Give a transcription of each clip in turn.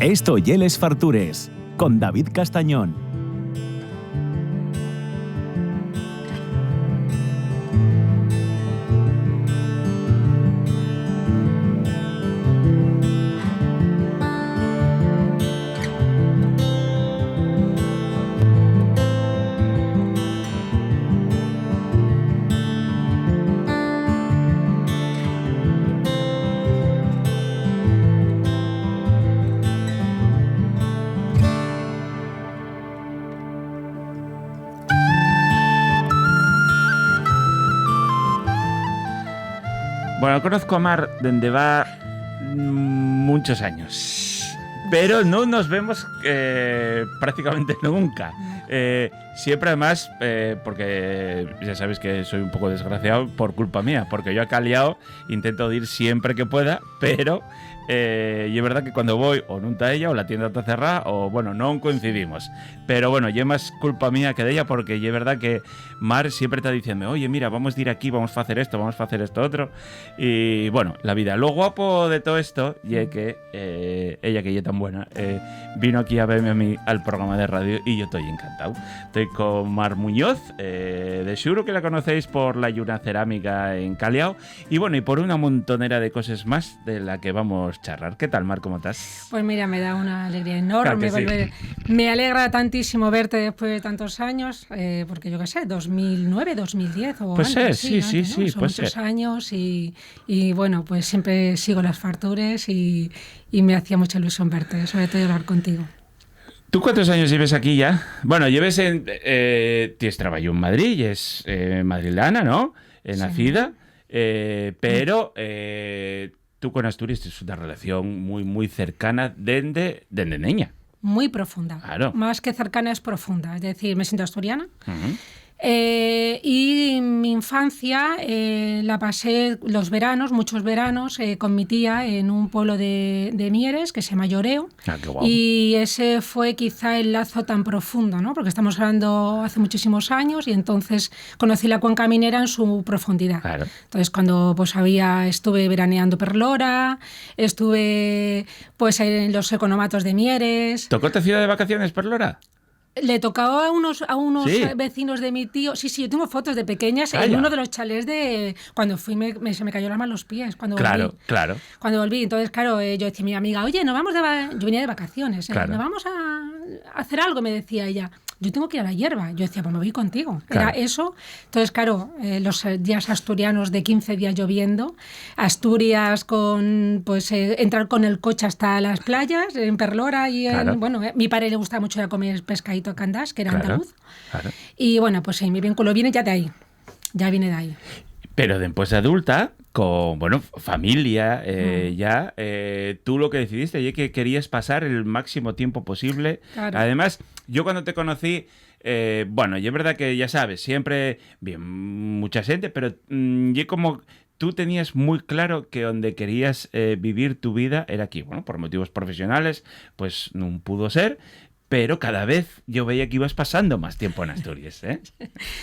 Esto y Les Fartures, con David Castañón. Bueno, conozco a Mar desde va muchos años, pero no nos vemos prácticamente nunca. Siempre además, porque ya sabéis que soy un poco desgraciado por culpa mía, porque yo a Callao intento ir siempre que pueda, pero y es verdad que cuando voy o no está ella o la tienda está cerrada o bueno, no coincidimos. Pero bueno, yo más culpa mía que de ella, porque es verdad que Mar siempre está diciendo, oye, mira, vamos a ir aquí, vamos a hacer esto, vamos a hacer esto otro. Y bueno, la vida. Lo guapo de todo esto y que ella, que ella es tan buena, vino aquí a verme a mí al programa de radio y yo estoy encantado. Estoy con Mar Muñoz, de seguro que la conocéis por la Lluna Cerámica en Callao, y bueno, y por una montonera de cosas más de la que vamos a charlar. ¿Qué tal, Mar? ¿Cómo estás? Pues mira, me da una alegría enorme Claro que volver. Sí. Me alegra tantísimo verte después de tantos años, porque yo qué sé, 2009, 2010 o pues antes. Sí, Son muchos años y bueno, pues siempre sigo las Fartures y me hacía mucha ilusión verte, sobre todo hablar contigo. ¿Tú cuántos años lleves aquí ya? Bueno, lleves en... tienes trabajo en Madrid, y es madrilana, ¿no? Nacida, pero tú con Asturias tienes una relación muy, muy cercana desde niña. Muy profunda. Claro. Más que cercana, es profunda. Es decir, me siento asturiana. Uh-huh. Y mi infancia la pasé los veranos, muchos veranos, con mi tía en un pueblo de Mieres que se llama Lloreo. Ah, qué guapo. Y ese fue quizá el lazo tan profundo, ¿no? Porque estamos hablando hace muchísimos años y entonces conocí la cuenca minera en su profundidad. Claro. Entonces cuando pues estuve veraneando Perlora, estuve pues en los economatos de Mieres. ¿Tocó esta ciudad de vacaciones, Perlora? Le tocaba a unos ¿Sí? Vecinos de mi tío. Sí, yo tengo fotos de pequeñas en uno de los chalés de... Cuando fui se me cayó la mano los pies. Cuando volví. Claro. Cuando volví. Entonces, claro, yo decía a mi amiga, oye, nos vamos yo venía de vacaciones, claro. ¿nos vamos a hacer algo? Me decía ella. Yo tengo que ir a la hierba. Yo decía, pues me voy contigo. Claro. Era eso. Entonces, claro, los días asturianos de 15 días lloviendo, Asturias entrar con el coche hasta las playas, en Perlora y claro. Bueno, mi padre le gustaba mucho comer pescadito a Candás, que era andaluz. Claro. Y bueno, pues sí, mi vínculo viene ya de ahí. Ya viene de ahí. Pero después de adulta, con familia, tú lo que decidiste es que querías pasar el máximo tiempo posible. Claro. Además, yo cuando te conocí, y es verdad que ya sabes, siempre, bien, mucha gente, pero yo como... Tú tenías muy claro que donde querías vivir tu vida era aquí. Bueno, por motivos profesionales, pues no pudo ser, pero cada vez yo veía que ibas pasando más tiempo en Asturias, ¿eh?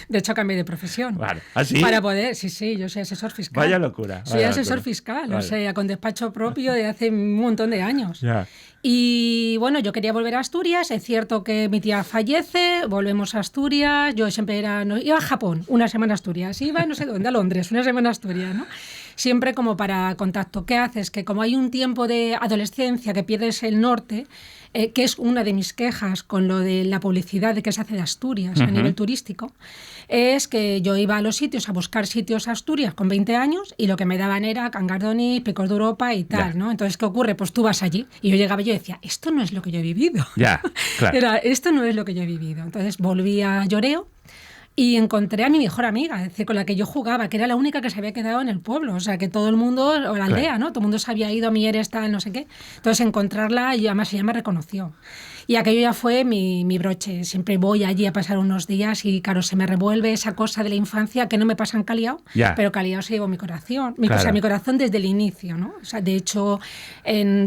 De hecho, cambié de profesión. Vale. ¿Ah, sí? Para poder, sí, yo soy asesor fiscal. Vaya locura. Soy asesor fiscal, vale. O sea, con despacho propio de hace un montón de años. Ya. Y bueno, yo quería volver a Asturias. Es cierto que mi tía fallece, volvemos a Asturias. Yo siempre iba a Japón, una semana a Asturias. Iba no sé dónde, a Londres, una semana a Asturias, ¿no? Siempre como para contacto. ¿Qué haces? Que como hay un tiempo de adolescencia que pierdes el norte, que es una de mis quejas con lo de la publicidad de que se hace de Asturias a nivel turístico, es que yo iba a los sitios a buscar sitios a Asturias con 20 años y lo que me daban era Cangardoni, Picos de Europa y tal, ¿no? Entonces, ¿qué ocurre? Pues tú vas allí y yo llegaba y yo decía, esto no es lo que yo he vivido. Ya, claro. Esto no es lo que yo he vivido. Entonces volví a Lloreo y encontré a mi mejor amiga, es decir, con la que yo jugaba, que era la única que se había quedado en el pueblo, o sea, que todo el mundo, o la aldea, ¿no? Todo el mundo se había ido a Mieres, tal, no sé qué. Entonces, encontrarla, y además ella me reconoció. Y aquello ya fue mi broche. Siempre voy allí a pasar unos días y, claro, se me revuelve esa cosa de la infancia que no me pasa en Callao, pero Callao se llevó mi corazón. O sea, mi corazón desde el inicio, ¿no? O sea, de hecho,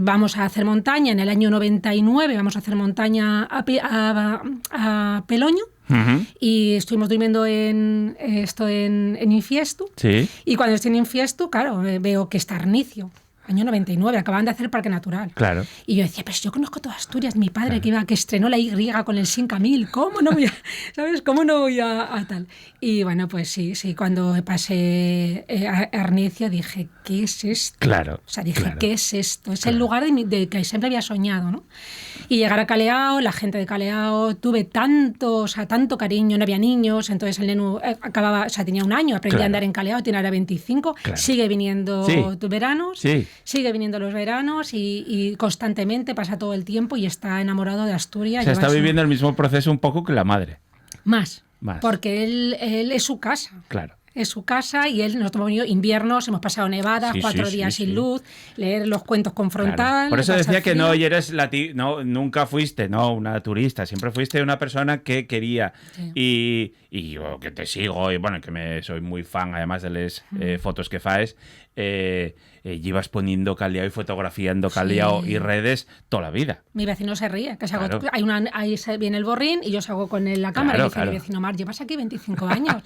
vamos a hacer montaña, en el año 99 vamos a hacer montaña a Peloño. Uh-huh. Y estuvimos durmiendo en Infiestu. Sí. Y cuando estoy en Infiestu, claro, veo que está Arnicio. año 99, acababan de hacer Parque Natural. Claro. Y yo decía, pues yo conozco toda Asturias, mi padre que estrenó la Y con el Sinca 1000, ¿cómo no voy a, ¿sabes? ¿Cómo no voy a tal? Y bueno, pues sí, cuando pasé a Arnicia dije, ¿qué es esto? Claro. O sea, dije, claro. ¿qué es esto? Es el lugar de que siempre había soñado, ¿no? Y llegar a Caleao, la gente de Caleao, tuve tanto cariño, no había niños, entonces el neno tenía 1 año, aprendí a andar en Caleao, tiene ahora 25, sigue viniendo veranos, sigue viniendo los veranos y constantemente pasa todo el tiempo y está enamorado de Asturias. O sea, está viviendo el mismo proceso un poco que la madre. Más. Porque él es su casa. Claro. Es su casa y nosotros hemos venido inviernos, hemos pasado nevadas, 4 días sin luz, leer los cuentos con frontal. Claro. Por eso decía que no eres nunca fuiste una turista, siempre fuiste una persona que quería. Sí. Y yo que te sigo, y bueno, que soy muy fan, además de las fotos que faes, llevas poniendo Caleao y fotografiando Caleao y redes toda la vida. Mi vecino se ríe, que ahí viene el borrín y yo salgo con él la cámara y dice mi vecino, Mar, llevas aquí 25 años.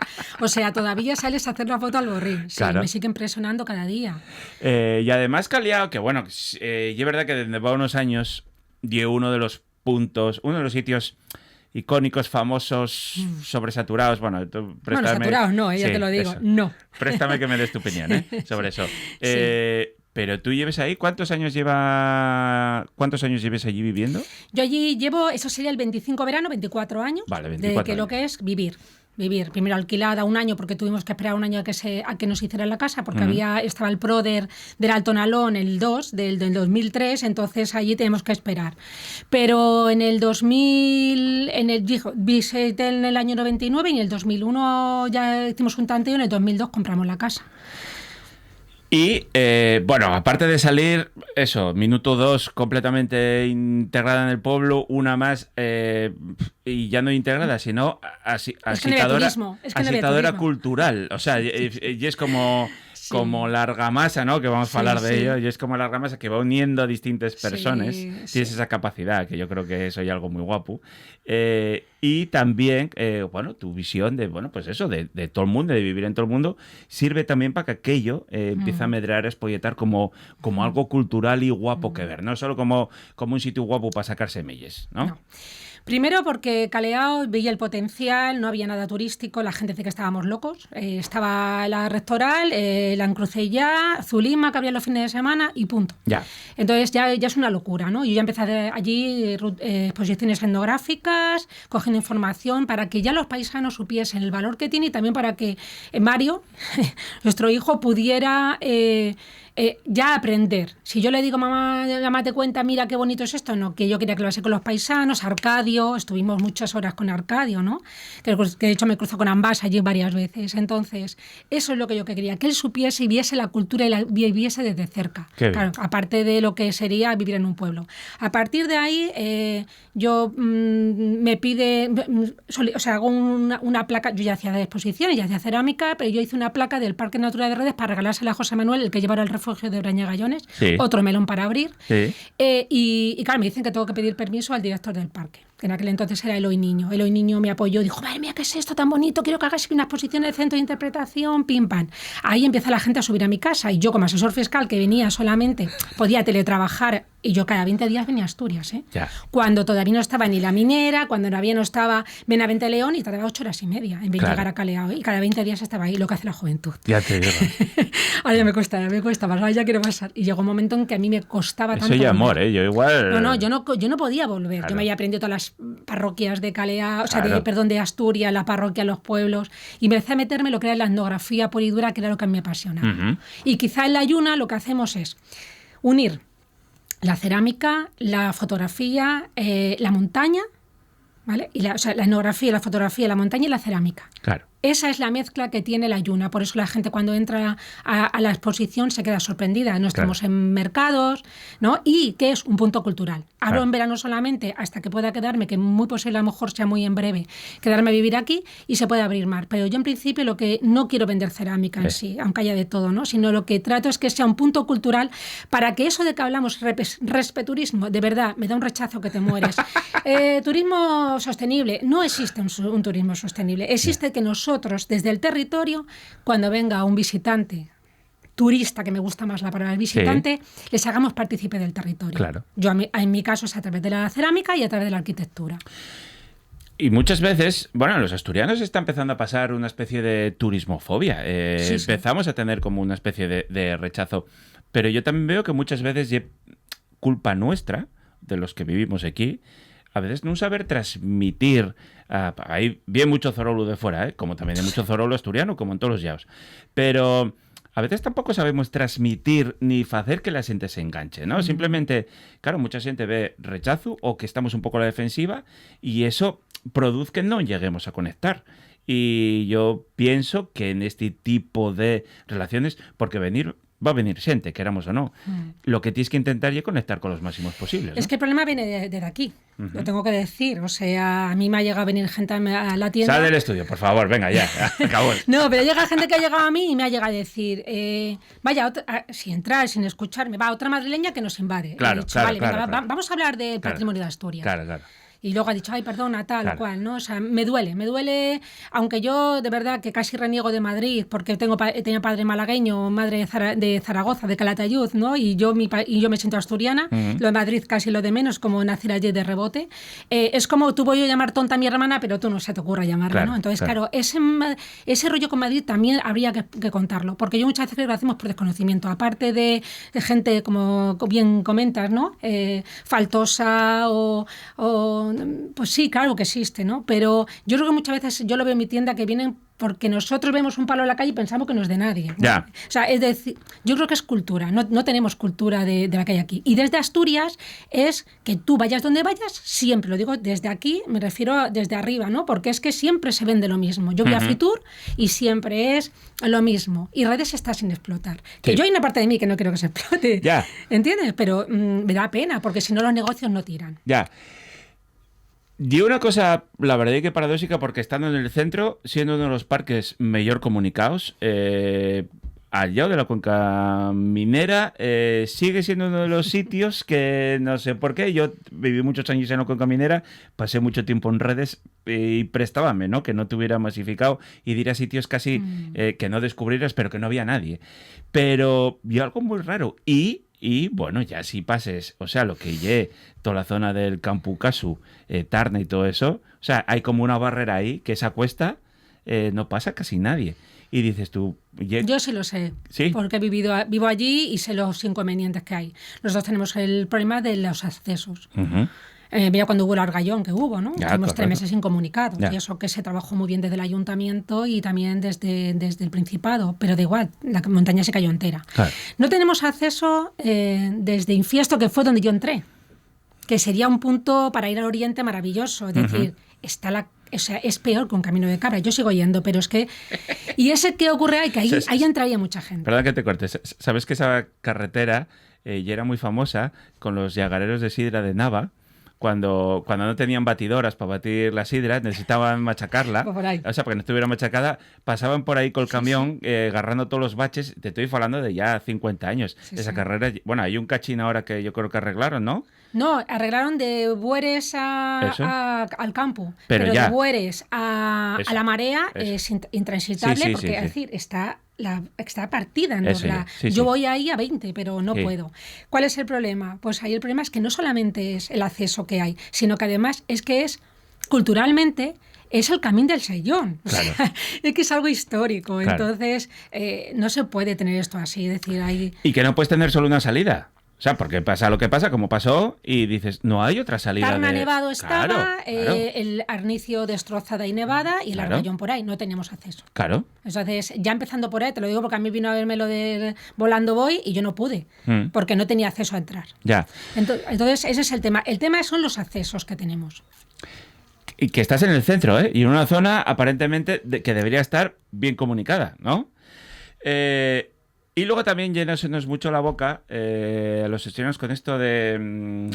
O sea, todavía sales a hacer la foto al borrín. Sí, me sigue impresionando cada día. Y además Caleao, que bueno, es verdad que desde unos años dio uno de los sitios icónicos, famosos, sobresaturados. Bueno, saturados no, ya te lo digo, eso. No. Préstame que me des tu opinión sobre eso. Pero tú lleves ahí, ¿cuántos años lleves allí viviendo? Yo allí llevo, eso sería el 25 verano, 24 años, vale, 24 de que años. Lo que es vivir. Primero alquilada 1 año porque tuvimos que esperar 1 año a que nos hicieran la casa porque estaba el PRODER del Alto Nalón, el 2 del 2003, entonces allí tenemos que esperar. Pero en el 2000, visité en el año 99 y en el 2001 ya hicimos un tanteo y en el 2002 compramos la casa. Y, bueno, aparte de salir, minuto 2 completamente integrada en el pueblo, una más, y ya no integrada, sino agitadora cultural. O sea, y es como la argamasa, ¿no? Que vamos a hablar de ello, y es como la argamasa que va uniendo a distintas personas. Tienes esa capacidad, que yo creo que soy algo muy guapo. Y también, tu visión de todo el mundo, de vivir en todo el mundo, sirve también para que aquello empiece a medrar, a espolletar como algo cultural y guapo que ver, no solo como un sitio guapo para sacar semillas, ¿no? Primero porque Caleao veía el potencial, no había nada turístico, la gente decía que estábamos locos. Estaba la Rectoral, la Encrucellá, Zulima, que había los fines de semana y punto. Ya. Entonces ya es una locura, ¿no? Yo ya empecé allí exposiciones etnográficas, cogiendo información para que ya los paisanos supiesen el valor que tiene y también para que Mario, nuestro hijo, pudiera ya aprender. Si yo le digo, mamá, te cuenta, mira qué bonito es esto, no, que yo quería que lo hace con los paisanos, Arcadio, estuvimos muchas horas con Arcadio, ¿no? Que de hecho me cruzo con Ambas allí varias veces. Entonces, eso es lo que yo quería, que él supiese y viese la cultura y la viviese desde cerca. Claro, aparte de lo que sería vivir en un pueblo. A partir de ahí, yo me pide, hago una placa, yo ya hacía de exposiciones, ya hacía cerámica, pero yo hice una placa del Parque Natural de Redes para regalársela a José Manuel, el que lleva el refugio de Brañagallones, otro melón para abrir. Y claro, me dicen que tengo que pedir permiso al director del parque, que en aquel entonces era Eloy Niño. Eloy Niño me apoyó, dijo, madre mía, ¿qué es esto tan bonito? Quiero que hagas una exposición en el centro de interpretación, pim, pam. Ahí empieza la gente a subir a mi casa y yo como asesor fiscal que venía solamente, podía teletrabajar y yo cada 20 días venía a Asturias, cuando todavía no estaba ni La Minera, cuando todavía no estaba Benavente León y tardaba 8 horas y media en llegar a Caleao y cada 20 días estaba ahí, lo que hace la juventud. Ya te digo. Ahora ya me cuesta más, ahora ya quiero pasar. Y llegó un momento en que a mí me costaba tanto. Eso ya amor, yo igual. No, yo no podía volver. Claro. Yo me había aprendido todas las parroquias de Caleao, de Asturias, la parroquia, los pueblos, y empecé a meterme lo que era la etnografía pura y dura, que era lo que a mí me apasionaba. Y quizá en la Yuna lo que hacemos es unir la cerámica, la fotografía, la montaña, ¿vale? Y la etnografía, la fotografía, la montaña y la cerámica. Claro. Esa es la mezcla que tiene la Yuna, por eso la gente cuando entra a la exposición se queda sorprendida. No estamos en mercados, ¿no? Y que es un punto cultural. Hablo en verano solamente hasta que pueda quedarme, que muy posible a lo mejor sea muy en breve, quedarme a vivir aquí y se puede abrir mar. Pero yo en principio lo que no quiero vender cerámica en sí, aunque haya de todo, ¿no? Sino lo que trato es que sea un punto cultural para que eso de que hablamos, respeturismo, de verdad, me da un rechazo que te mueres. Turismo sostenible, no existe un turismo sostenible, existe que nosotros desde el territorio, cuando venga un visitante turista, que me gusta más la palabra visitante, les hagamos partícipe del territorio. Claro. Yo, en mi caso, es a través de la cerámica y a través de la arquitectura. Y muchas veces, bueno, los asturianos está empezando a pasar una especie de turismofobia. Empezamos a tener como una especie de rechazo. Pero yo también veo que muchas veces es culpa nuestra, de los que vivimos aquí, a veces no saber transmitir. Hay bien mucho zorolo de fuera, como también hay mucho zorolo asturiano, como en todos los llaos. Pero a veces tampoco sabemos transmitir ni hacer que la gente se enganche, ¿no? Simplemente, claro, mucha gente ve rechazo o que estamos un poco a la defensiva y eso produce que no lleguemos a conectar. Y yo pienso que en este tipo de relaciones, porque va a venir gente, queramos o no, lo que tienes que intentar es conectar con los máximos posibles, ¿no? Es que el problema viene de aquí, lo tengo que decir. O sea, a mí me ha llegado a venir gente a la tienda... Sal del estudio, por favor, venga, ya, acabó. No, pero llega gente que ha llegado a mí y me ha llegado a decir, vaya, sin entrar, sin escucharme, va otra madrileña que nos invade. Claro, He dicho, claro, vale, claro, venga, claro. Vamos a hablar del patrimonio de Asturias. Claro, claro. Y luego ha dicho, ay, perdona, tal Claro. cual, ¿no? O sea, me duele, aunque yo de verdad que casi reniego de Madrid, porque tenía padre malagueño, madre de Zaragoza, de Calatayud, ¿no? Y yo me siento asturiana, lo de Madrid casi lo de menos, como nacer allí de rebote. Es como tú voy a llamar tonta a mi hermana, pero tú no se te ocurra llamarla, Claro, ¿no? Entonces, claro. ese rollo con Madrid también habría que contarlo, porque yo muchas veces creo que lo hacemos por desconocimiento, aparte de gente, como bien comentas, ¿no? Faltosa o pues sí, claro que existe, ¿no? Pero yo creo que muchas veces yo lo veo en mi tienda que vienen porque nosotros vemos un palo en la calle y pensamos que no es de nadie, ¿no? Ya. O sea, es decir, yo creo que es cultura, no tenemos cultura de la que hay aquí. Y desde Asturias es que tú vayas donde vayas, siempre, lo digo desde aquí, me refiero desde arriba, ¿no? Porque es que siempre se vende lo mismo. Yo voy a Fitur y siempre es lo mismo. Y redes está sin explotar. Que yo hay una parte de mí que no quiero que se explote, Ya. ¿entiendes? Pero me da pena, porque si no los negocios no tiran. Ya. Y una cosa, la verdad que paradójica, porque estando en el centro, siendo uno de los parques mejor comunicados, al lado de la cuenca minera, sigue siendo uno de los sitios que no sé por qué. Yo viví muchos años en la cuenca minera, pasé mucho tiempo en redes y prestábame, ¿no? Que no tuviera masificado y diría sitios casi que no descubrieras, pero que no había nadie. Pero vio algo muy raro y bueno, ya si pases, o sea, lo que lle, toda la zona del Campu Casu, Tarna y todo eso, o sea, hay como una barrera ahí que esa cuesta no pasa casi nadie. Y dices tú... Yo sí lo sé, ¿Sí? porque vivo allí y sé los inconvenientes que hay. Nosotros tenemos el problema de los accesos. Mira cuando hubo el Argallón que hubo, ¿no? Ya, Tuvimos correcto. 3 meses incomunicados. Ya. Y eso que se trabajó muy bien desde el ayuntamiento y también desde el Principado. Pero da igual, la montaña se cayó entera. Claro. No tenemos acceso desde Infiesto, que fue donde yo entré, que sería un punto para ir al oriente maravilloso. Es decir, o sea, es peor que un camino de cabra. Yo sigo yendo, pero es que... ¿Y ese qué ocurre ahí? Que ahí entraría mucha gente. Perdón que te cortes. ¿Sabes que esa carretera ya era muy famosa con los llagareros de sidra de Nava? Cuando no tenían batidoras para batir la sidra, necesitaban machacarla. Por ahí. O sea, para que no estuviera machacada, pasaban por ahí con el camión, agarrando todos los baches. Te estoy hablando de ya 50 años. Esa carrera... Bueno, hay un cachín ahora que yo creo que arreglaron, ¿no? No, arreglaron de Bueres al campo, pero ya. de Bueres a la marea Eso. es intransitable Sí, porque, es decir, está partida en Eso dobla. ya. Sí, Yo sí. voy ahí a 20, pero no Sí. puedo. ¿Cuál es el problema? Pues ahí el problema es que no solamente es el acceso que hay, sino que además es que es culturalmente... Es el Camín del Sellón. Claro. O sea, es que es algo histórico. Claro. Entonces, no se puede tener esto así. Es decir, hay... Y que no puedes tener solo una salida. O sea, porque pasa lo que pasa, como pasó, y dices, no hay otra salida. Tarna Nevado estaba, Claro, claro. El Arnicio destrozada y nevada y el Claro. Argallón por ahí. No teníamos acceso. Claro. Entonces, ya empezando por ahí, te lo digo porque a mí vino a verme lo de Volando Voy y yo no pude, porque no tenía acceso a entrar. Ya. Entonces, ese es el tema. El tema son los accesos que tenemos. Y que estás en el centro, ¿eh? Y en una zona aparentemente que debería estar bien comunicada, ¿no? Y luego también llenarnos mucho la boca a los estudiantes con esto de,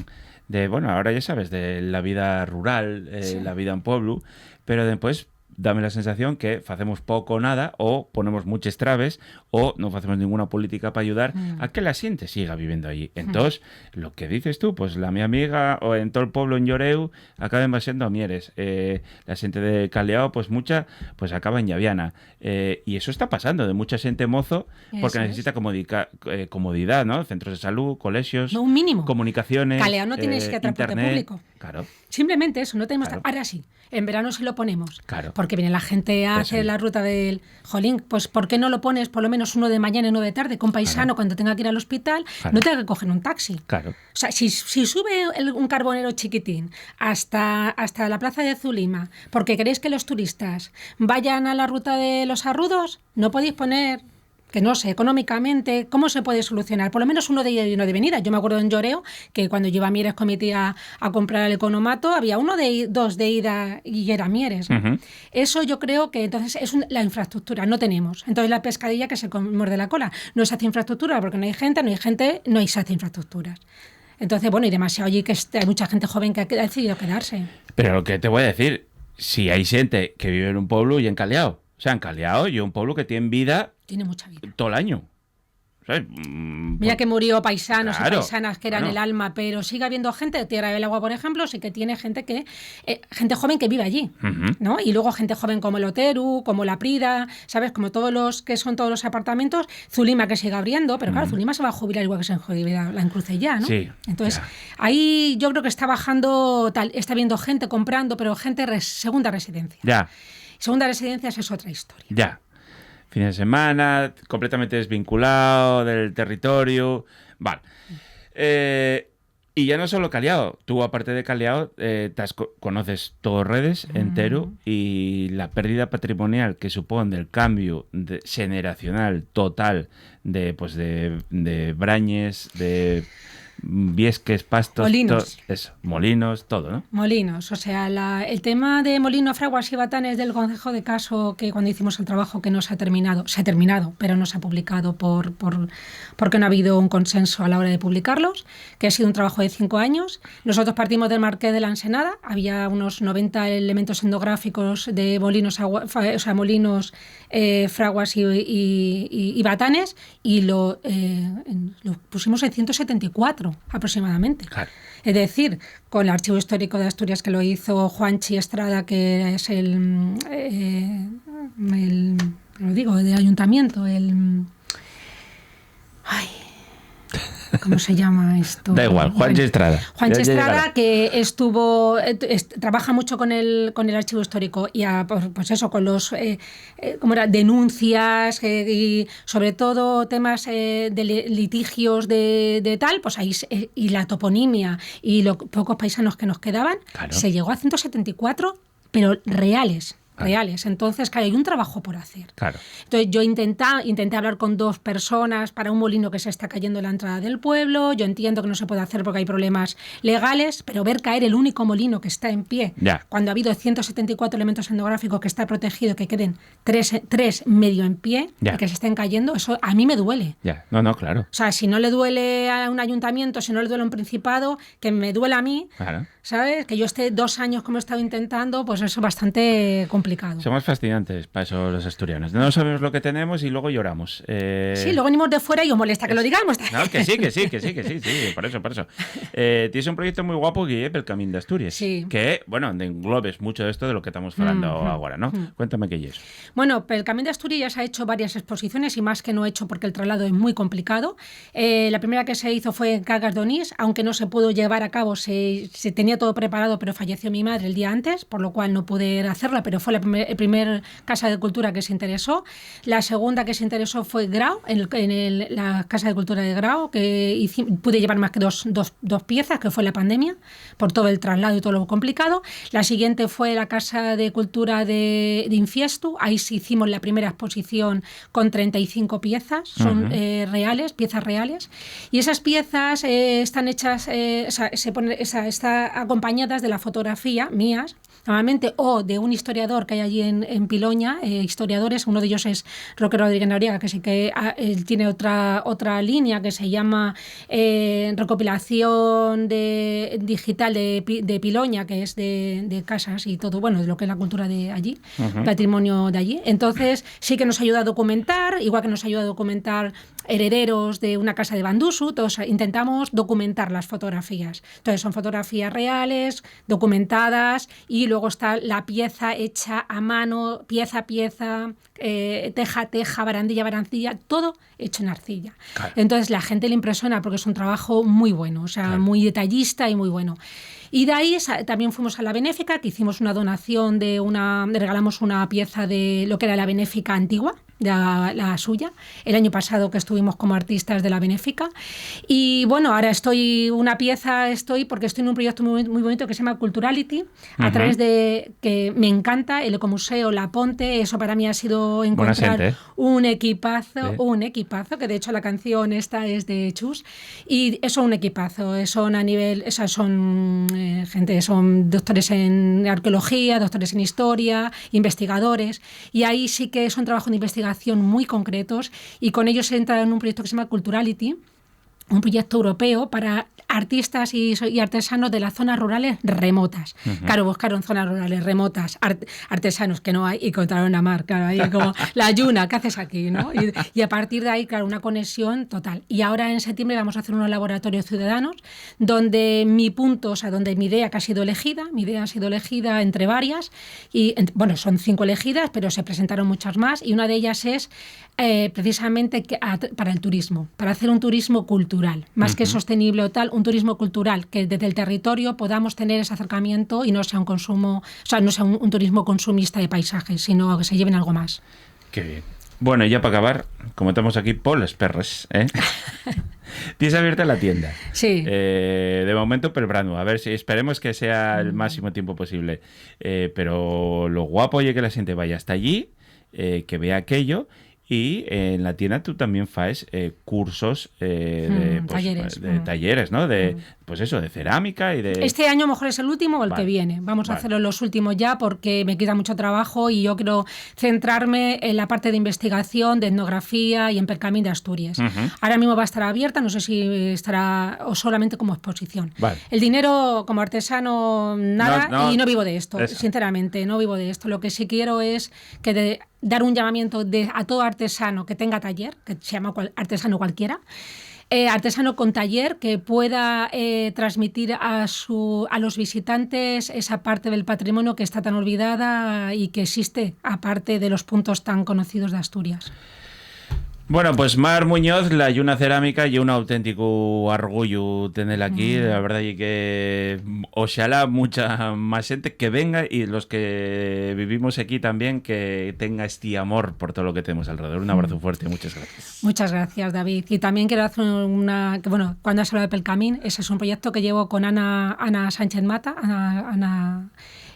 bueno, ahora ya sabes, de la vida rural, la vida en pueblo, pero después dame la sensación que facemos pouco ou nada, ou ponemos muchas traves, ou non facemos ninguna política para ayudar a que la xente siga viviendo allí. Entonces, lo que dices tú, pues la mi amiga o en todo el pueblo en Lloreu acaben basando a Mieres. La xente de Caleao, pues mucha, pues acaba en Llaviana. Y eso está pasando, de mucha xente mozo, porque Eso necesita comodidad, ¿no? Centros de salud, colegios, No, un mínimo. comunicaciones, Caleao no tienes que transporte internet. público. Claro. Simplemente eso, no tenemos... Claro. Ahora sí, en verano sí lo ponemos. Claro. Porque viene la gente a hacer Eso. la ruta del... Jolín, pues ¿por qué no lo pones por lo menos uno de mañana y uno de tarde? Con paisano, cuando tenga que ir al hospital, Claro. no tenga que coger un taxi. Claro. O sea, si sube un carbonero chiquitín hasta la plaza de Zulima, porque queréis que los turistas vayan a la ruta de los Arrudos, no podéis poner... que no sé, económicamente, ¿cómo se puede solucionar? Por lo menos uno de ida y uno de venida. Yo me acuerdo en Lloreo que cuando yo iba a Mieres con mi tía a comprar el economato, había dos de ida y era Mieres, ¿no? Ujú. Eso yo creo que entonces es la infraestructura, no tenemos. Entonces la pescadilla que se muerde la cola. No se hace infraestructura porque no hay gente, no se hace infraestructuras. Entonces, bueno, y demasiado allí que hay mucha gente joven que ha decidido quedarse. Pero lo que te voy a decir, si hay gente que vive en un pueblo y en Caleao. O sea, en Caleao y un pueblo que tiene vida Tiene mucha vida. todo el año. ¿Sabes? Mira que murió paisanos Claro, y paisanas que eran bueno. el alma, pero sigue habiendo gente de Tierra del Agua, por ejemplo, sí que tiene gente gente joven que vive allí, Ujú. ¿no? Y luego gente joven como el Oteru, como la Prida, ¿sabes? Como todos los apartamentos, Zulima que sigue abriendo, pero claro, Zulima se va a jubilar igual que se jubila la Encrucellá, ¿no? Sí, Entonces, ya. ahí yo creo que está bajando, está viendo gente comprando, pero gente segunda residencia. Ya, Segunda residencia es otra historia. ya. Fin de semana, completamente desvinculado del territorio. Vale. Y ya no solo Caleao. Tú, aparte de Caleao, conoces todo Redes entero y la pérdida patrimonial que supone del cambio generacional total de Brañes, de Viesques, Pastos, Molinos. Molinos, todo, ¿no? Molinos, o sea, el tema de Molino, Fraguas y Batanes del Concejo de Caso, que cuando hicimos el trabajo que no se ha terminado, pero no se ha publicado porque no ha habido un consenso a la hora de publicarlos, que ha sido un trabajo de 5 años. Nosotros partimos del Marqués de la Ensenada, había unos 90 elementos endográficos de molinos, molinos, fraguas y batanes, y lo pusimos en 174 aproximadamente. Claro. Es decir, con el Archivo Histórico de Asturias, que lo hizo Juanchi Estrada, que es el del ayuntamiento, ¿cómo se llama esto? Da igual, Juanchi Estrada. Juanchi Ya Estrada, llegará. que trabaja mucho con el Archivo Histórico y pues eso, con los denuncias y sobre todo temas de litigios de tal, pues ahí y la toponimia y los pocos paisanos que nos quedaban, Claro. se llegó a 174, pero reales. Entonces, claro, hay un trabajo por hacer. Claro. Entonces yo intenté hablar con 2 personas para un molino que se está cayendo en la entrada del pueblo. Yo entiendo que no se puede hacer porque hay problemas legales, pero ver caer el único molino que está en pie, Ya. cuando ha habido 174 elementos endográficos que está protegido, que queden 3 medio en pie Ya. y que se estén cayendo, eso a mí me duele. Ya. No, claro. O sea, si no le duele a un ayuntamiento, si no le duele a un principado, que me duele a mí, Claro. ¿sabes? Que yo esté 2 años como he estado intentando, pues eso es bastante complicado. Somos fascinantes para eso los asturianos. No sabemos lo que tenemos y luego lloramos. Sí, luego venimos de fuera y os molesta que lo digamos. No, que sí, por eso. Tienes un proyecto muy guapo que es el Camín de Asturias. Sí. Que, bueno, englobes mucho de esto de lo que estamos hablando ahora, ¿no? Cuéntame qué es. Bueno, el Camín de Asturias ha hecho varias exposiciones y más que no he hecho porque el traslado es muy complicado. La primera que se hizo fue en Cangas de Onís, aunque no se pudo llevar a cabo, se tenía todo preparado, pero falleció mi madre el día antes, por lo cual no pude hacerla, pero fue la primer Casa de Cultura que se interesó. La segunda que se interesó fue Grau, la Casa de Cultura de Grau, que pude llevar más que dos piezas, que fue la pandemia, por todo el traslado y todo lo complicado. La siguiente fue la Casa de Cultura de Infiestu. Ahí sí hicimos la primera exposición con 35 piezas, son piezas reales. Y esas piezas están hechas, está acompañadas de la fotografía mías, normalmente, o de un historiador que hay allí en Piloña, historiadores, uno de ellos es Roque Rodríguez Noriega, que sí que él tiene otra línea que se llama recopilación digital de Piloña, que es de casas y todo, bueno, de lo que es la cultura de allí, patrimonio de allí. Entonces, sí que nos ayuda a documentar, igual que nos ayuda a documentar herederos de una casa de Bandusu, todos intentamos documentar las fotografías. Entonces, son fotografías reales, documentadas, y luego está la pieza hecha a mano, pieza a pieza, teja a teja, barandilla a barandilla, todo hecho en arcilla. Claro. Entonces, la gente le impresiona porque es un trabajo muy bueno, o sea, claro, muy detallista y muy bueno. Y de ahí también fuimos a la Benéfica, que hicimos una donación le regalamos una pieza de lo que era la Benéfica antigua, la suya, el año pasado que estuvimos como artistas de la Benéfica. Y bueno, ahora porque estoy en un proyecto muy, muy bonito que se llama Culturality, a través de que me encanta, el Ecomuseo La Ponte. Eso para mí ha sido encontrar un equipazo, que de hecho la canción esta es de Chus, y eso un equipazo, son a nivel, son son doctores en arqueología, doctores en historia, investigadores, y ahí sí que son trabajos de investigación muy concretos, y con ellos he entrado en un proyecto que se llama Culturality, un proyecto europeo para artistas y artesanos de las zonas rurales remotas. Claro, buscaron zonas rurales remotas, artesanos que no hay, y encontraron a Mar, claro, ahí como la Yuna, ¿qué haces aquí? ¿No? Y a partir de ahí, claro, una conexión total. Y ahora en septiembre vamos a hacer unos laboratorios ciudadanos donde donde mi idea que ha sido elegida, entre varias, y bueno, son 5 elegidas, pero se presentaron muchas más, y una de ellas es precisamente para el turismo, para hacer un turismo cultural, más que sostenible o tal, un turismo cultural, que desde el territorio podamos tener ese acercamiento y no sea un consumo, o sea, no sea un turismo consumista de paisajes, sino que se lleven algo más. Qué bien. Bueno, y ya para acabar, como estamos aquí, Poles Perres, tienes abierta la tienda. Sí. De momento, pero a ver si esperemos que sea el máximo tiempo posible. Pero lo guapo es que la gente vaya hasta allí, que vea aquello. Y en la tienda tú también haces cursos talleres, ¿no? Pues eso, de cerámica y de... Este año a lo mejor es el último o el que viene. Vamos a hacerlo los últimos ya, porque me queda mucho trabajo y yo quiero centrarme en la parte de investigación, de etnografía y en Percamín de Asturias. Ahora mismo va a estar abierta, no sé si estará o solamente como exposición. El dinero como artesano, nada, y no vivo de esto, sinceramente, no vivo de esto. Lo que sí quiero es que dar un llamamiento a todo artesano que tenga taller, que se llama artesano cualquiera, artesano con taller, que pueda transmitir a los visitantes esa parte del patrimonio que está tan olvidada y que existe, aparte de los puntos tan conocidos de Asturias. Bueno, pues Mar Muñoz, la Yuna Cerámica, y un auténtico orgullo tenerla aquí, la verdad, y que ojalá mucha más gente que venga, y los que vivimos aquí también, que tenga este amor por todo lo que tenemos alrededor. Un abrazo fuerte, muchas gracias. Muchas gracias, David. Y también quiero hacer bueno, cuando has hablado de Pelcamín, ese es un proyecto que llevo con Ana Sánchez Mata.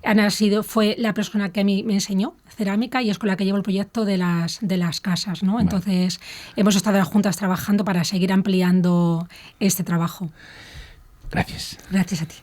Ana fue la persona que a mí me enseñó cerámica y es con la que llevo el proyecto de las casas, ¿no? Entonces, hemos estado juntas trabajando para seguir ampliando este trabajo. Gracias. Gracias a ti.